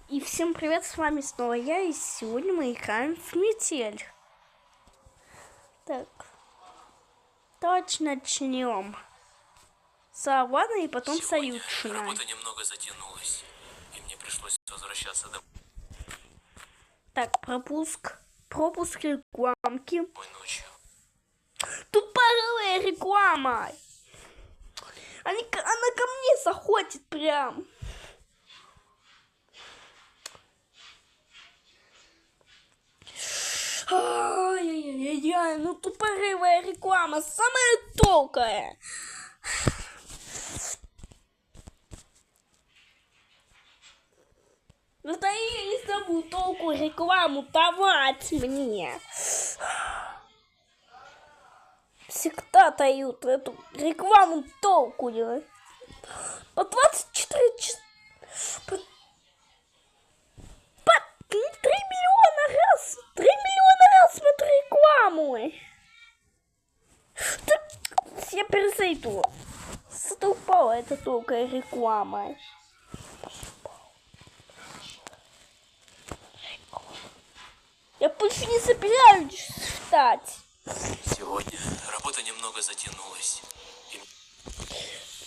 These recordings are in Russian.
И всем привет, с вами снова я, и сегодня мы играем в метель. Так, давайте начнем с Авана и потом с Аютшиной. Работа немного затянулась, и мне пришлось возвращаться домой. Так, пропуск рекламки. Ночью. Тупорылая реклама! Она ко мне заходит прям. Ай-яй-яй-яй, ну тупорылая реклама, самая толкая. Ну да я не забыл толку рекламу давать мне. Всегда дают эту рекламу толку делать. По 24 часа. По 3 миллиона раз. 3 миллиона раз смотрю рекламу. Я перезайду. Столпала эта толкая реклама. Я больше не собираюсь ждать. Сегодня работа немного затянулась.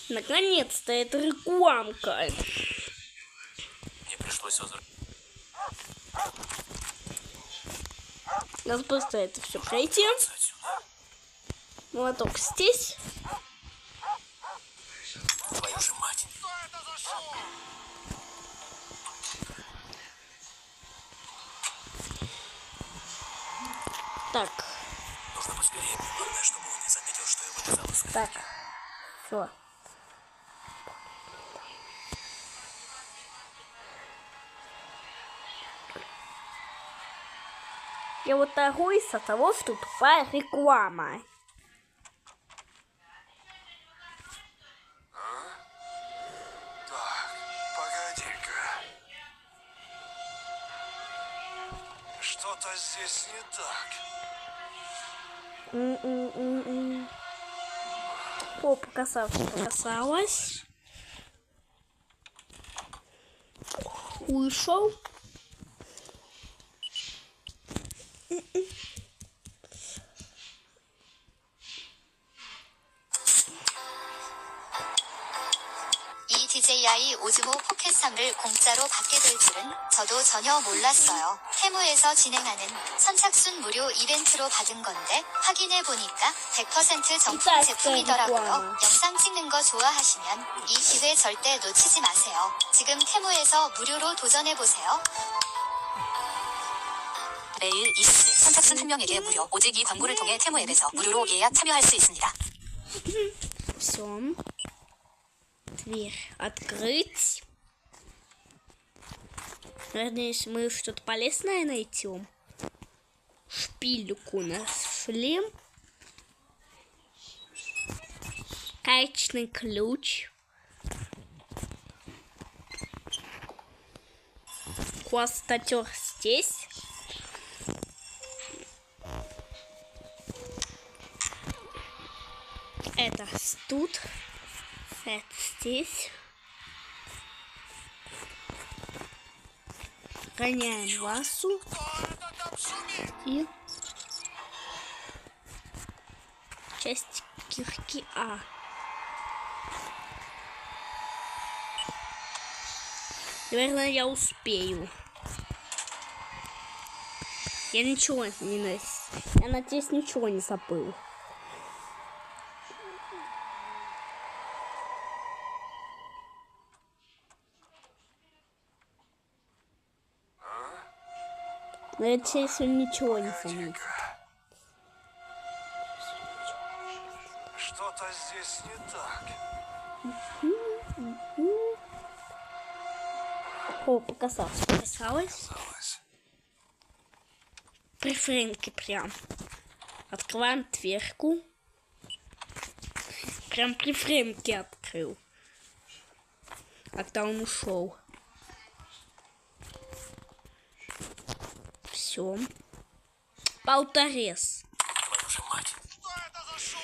Наконец-то это рекламка. Мне пришлось возвращаться. Надо просто это все пройти. Молоток здесь. Твою же мать. Так. Нужно поскорее. Главное, чтобы он не заметил, что я вылезал из Так. Все. Я вот торгуюсь от того, что тупая реклама. Так, погоди-ка. Что-то здесь не так. О, показалось. Вышел. 이 DJI 오즈모 포켓 3를 공짜로 받게 될 줄은 저도 전혀 몰랐어요. 테무에서 진행하는 선착순 무료 이벤트로 받은 건데 확인해 보니까 100% 정품 제품이더라고요. 영상 찍는 거 좋아하시면 이 기회 절대 놓치지 마세요. 지금 테무에서 무료로 도전해 보세요. 매일 20일 선착순 1명에게 무료. 오직 이 광고를 통해 테무 앱에서 무료로 예약 참여할 수 있습니다. Все. Дверь открыть. Надеюсь, мы что-то полезное найдем. Шпильку нашли. Каечный ключ. Хвостотер здесь. Это тут. Это здесь. Гоняем Васу. И часть кирки А. Наверное, я успею. Я ничего не Я надеюсь, ничего не забыл. Надеюсь, он ничего не заметит. Что-то здесь не так. О, показалось. При френке прям. Открываем дверку. Прям при френке открыл. Когда он ушел. Все. Полторез. Твою же мать. Что это за шум?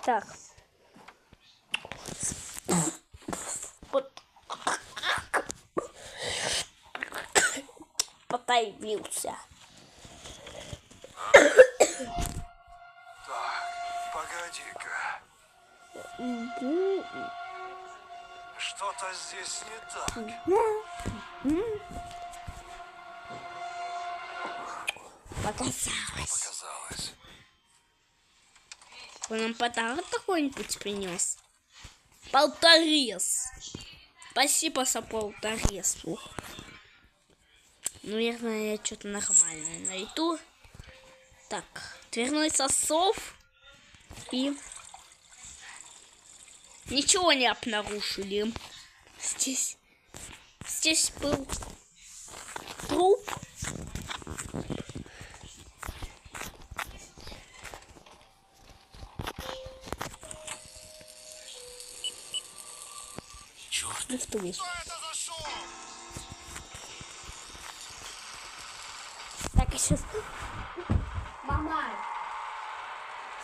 Так. Вот. Появился. Так, погоди-ка. Что-то здесь не так. Показалось. Показалось. Он нам подарок какой-нибудь принес? Полторез. Спасибо за полторезу. Наверное, я что-то нормальное найду. Так, дверной засов. И... Ничего не обнаружили. Здесь был труп. Черт. Ну, что есть? Что это за шум? Так, и сейчас... Мама,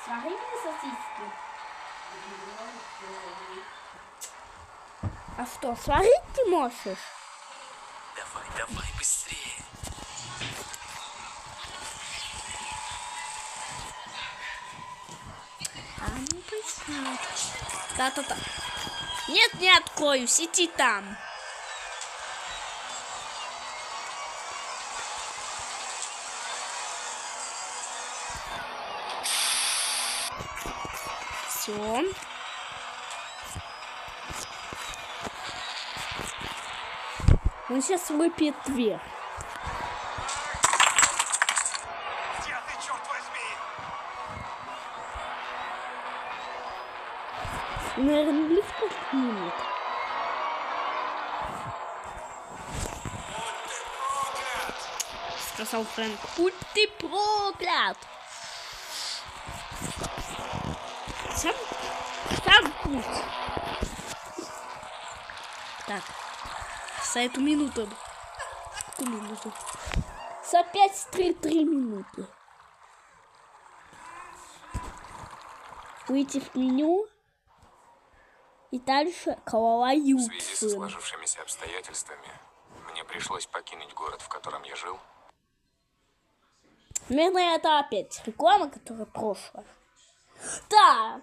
свари мне сосиски. А что, сварить ты можешь? Давай быстрее. А ну быстрее. Да. Нет, не открою, сиди там. Все. Он сейчас выпьет дверь. Где ты, черт возьми? Наверное, лифт поднимет. Сказал Фрэнк. Будь ты проклят. Сам путь. Так. За эту минуту. За 5-3 минуты. Выйти в меню. И дальше В связи со Юксен. сложившимися обстоятельствами мне пришлось покинуть город, в котором я жил. Наверное, это опять реклама, которая прошлая. Да.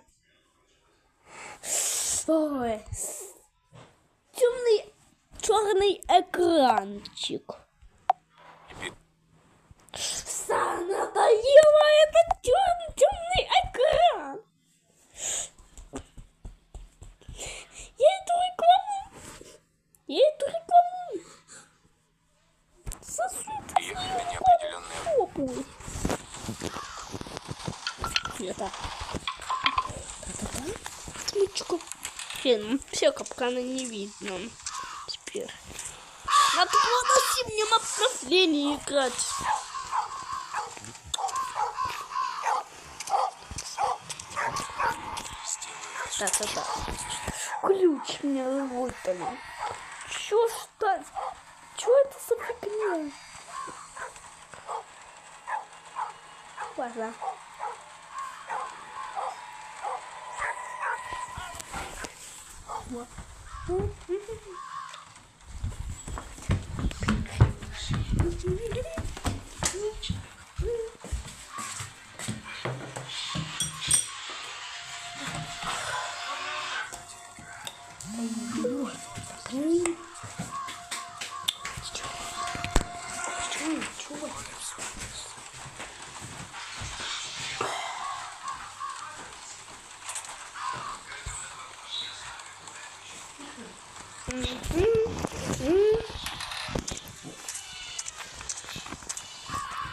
Ой. Черный экранчик. Надоело этот темный экран. Я эту рекламу сосуд Приехать на неопределенное попу. Это. Смычку. Блин, все капканы не видно. Теперь. Надо было на зимнем обновлении играть. Да. Ключ мне вымотали. Чё это за фигня? Ладно.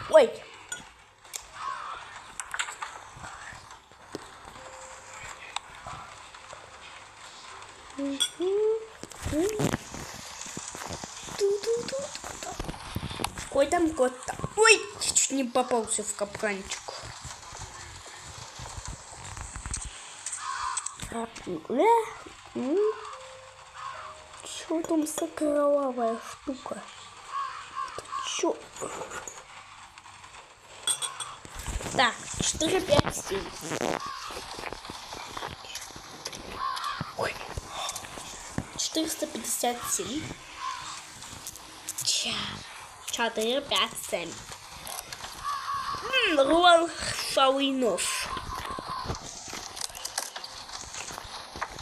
Ой. Ой, там кот-то. Ой, я чуть не попался в капканчик. Чё там за кровавая штука? Это чё? Так, 4, 5, 7. 457. 4, 5, 7. Рвал нож.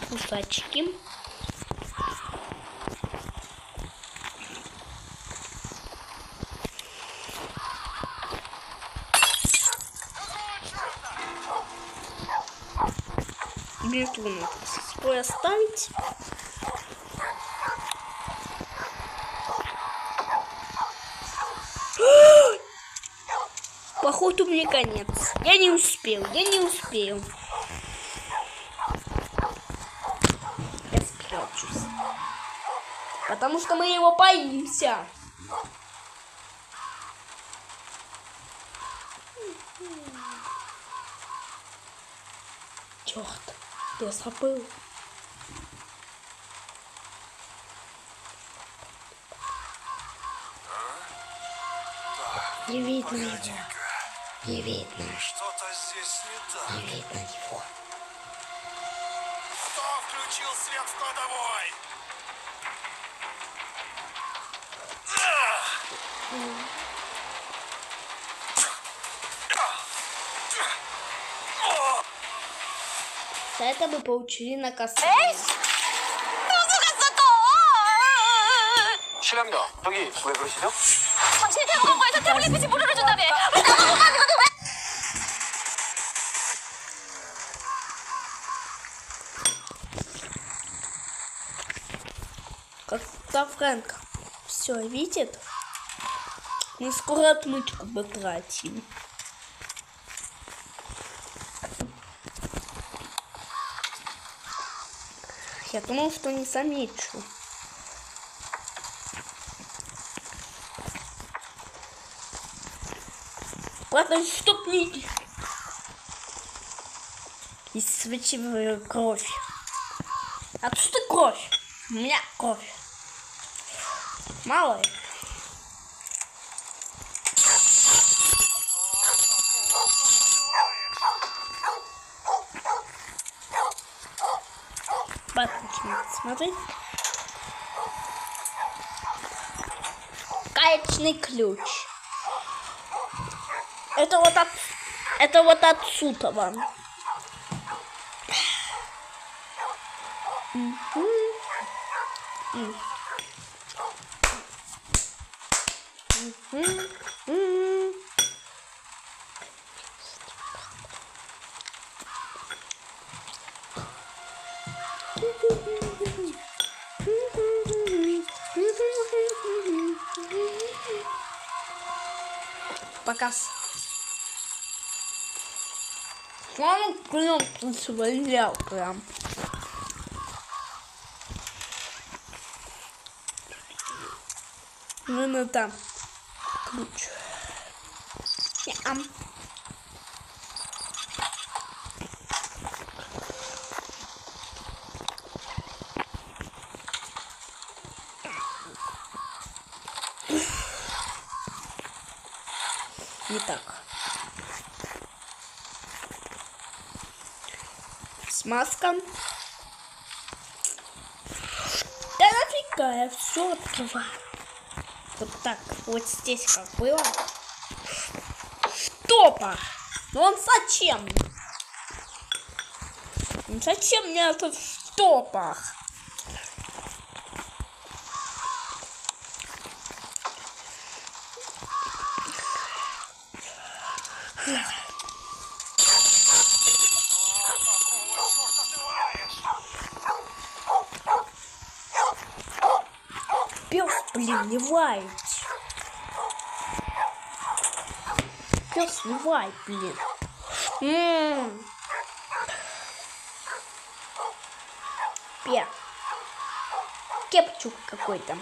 Кусачки. Бирту надо свой оставить. Походу мне конец. Я не успел. Я спрячусь. Потому что мы его боимся. Черт, я забыл. Не видно его. Не видно. Что-то здесь не так. Не видно его. Кто включил свет в кладовой? За это мы получили наказание. 실례합니다. 여기 왜 그러시죠? 당신이 태국한 거에서 태블릿 PC 무료로 준다며. 왜 나만 못 가는 건데 왜? Когда Фрэнк все видит, мы скоро отмычку потратим. Я думал, что не замечу. Ладно, чтоб не... Исцветивая кровь. А то что кровь? У меня кровь. Мало ли. Батончик, смотри. Гаечный ключ. Это вот отсюда вам. Показ. Он прям свалял прям. Ну там ключ. Не так. Смазка. Да нафига, я все открываю. Вот так, вот здесь как было. Штопор! Ну он зачем? Зачем мне этот штопор? Пёс, блин, не лает. Пёс, не лай, блин. Кепчук какой-то.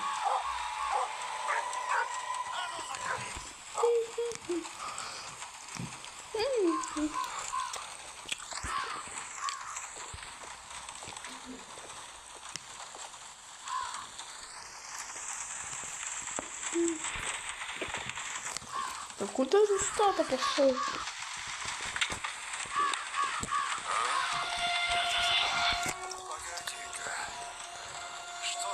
А куда же что-то пошел? Погоди-ка. Что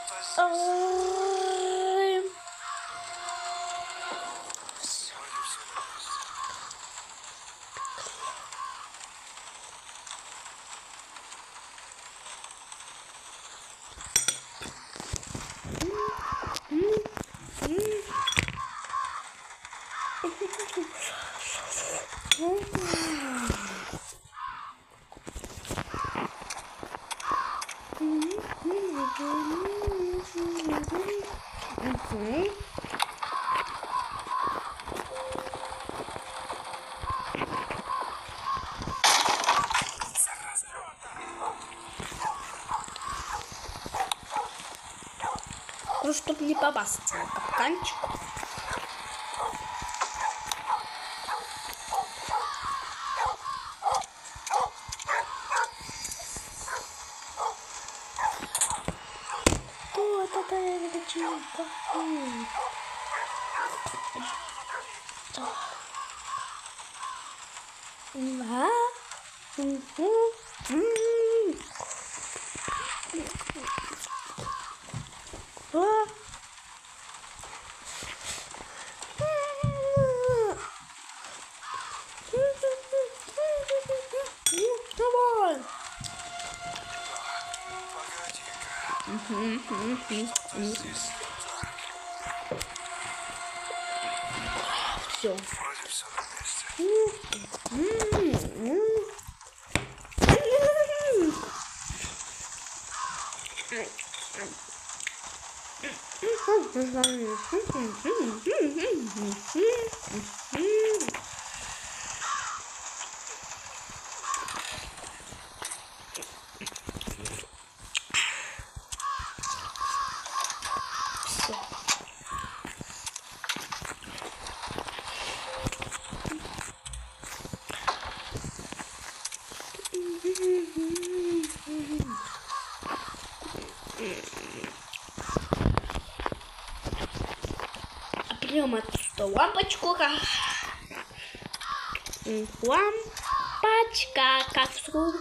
Ну, чтобы не попасться на капканчик. Кто такая девчонка? Давай. Все. Вроде все на месте. Берем отсюда лампочку. Лампочка, как вдруг.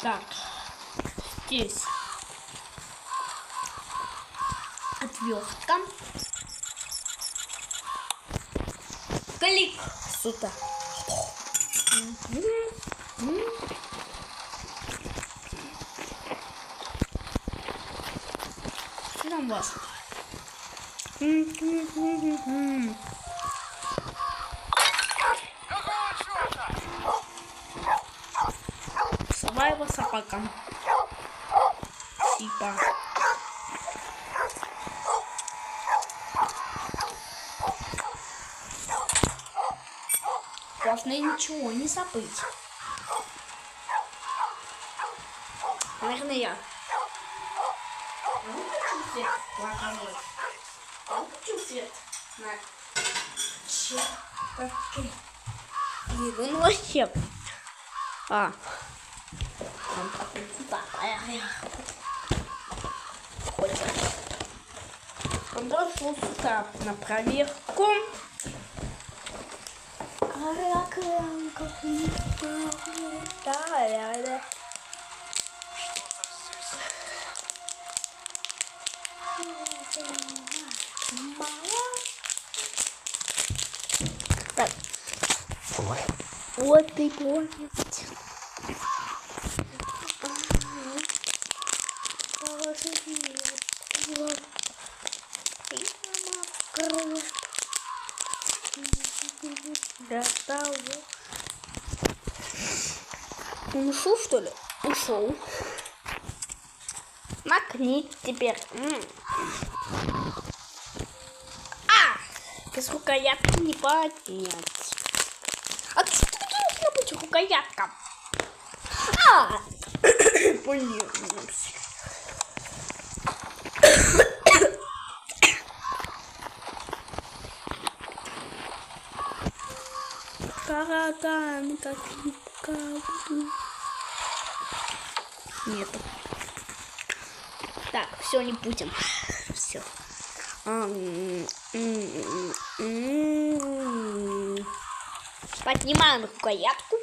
Так, здесь отвертка. Клик сюда. Что там у вас? Какого черта? Survival собака. Типа. Главное ничего не забыть. Наверное, я. Выключу свет плохой. Выключу свет. Чё? Ну вообще. Он такой типа. Он пошел сюда на проверку. Так. Вот ты понял. Он ушел, что ли? Ушел. Магнит теперь. Без рукоятки не поднять. А что должна быть рукоятка? Блин. Караган, как нету. Так, все, не будем. Все. Поднимаем рукоятку.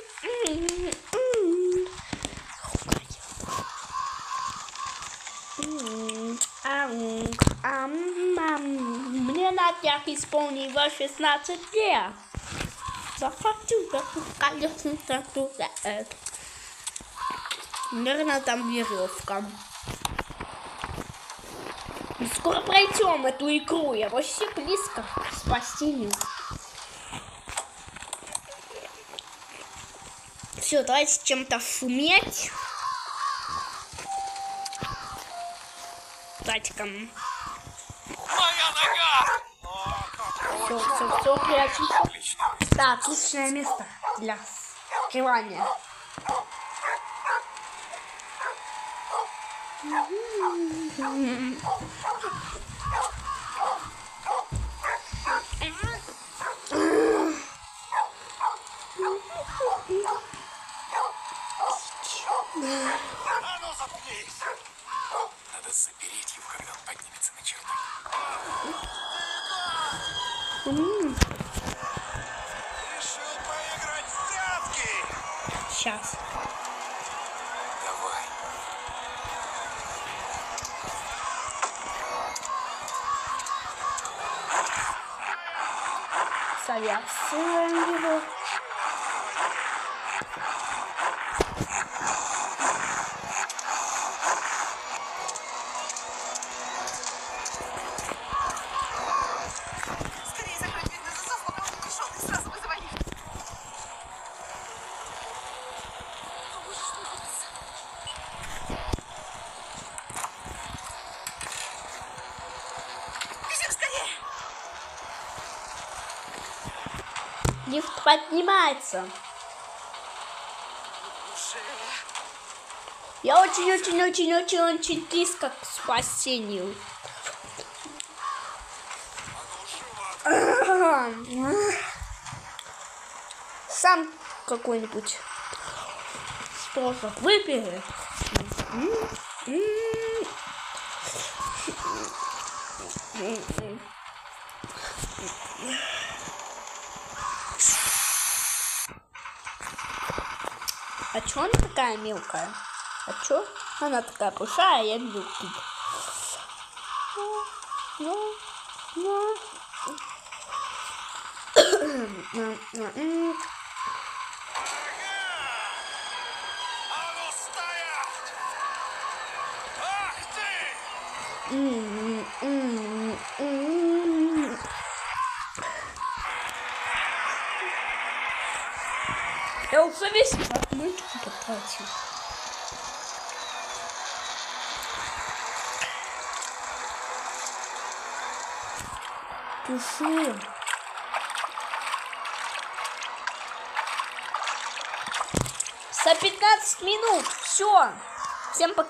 гостях исполнилось 16 лет. Захватил такую колесную статуэтку. Наверное, там веревка. Скоро пройдем эту игру. Я вообще близко к спасению. Все, давайте чем-то шуметь. Давайте-ка. Моя нога! Все, прячемся. Отлично. Да, отличное место для скрывания. А ну заткнись! Надо запереть его, когда он поднимется на чердак. Решил поиграть в прятки! Сейчас. Давай. Совершаем его. Скорее закрой дверь на засов, пока он не пришел, и сразу вызывай. Бежим скорее! Лифт поднимается. Я очень близко к спасению. Сам какой-нибудь способ выбери. А чё она такая мелкая? А чё она такая большая, а я мелкий? А ну стоять! Ах ты! Я уже весь от мультики потратил. Пиши. За 15 минут. Все. Всем пока.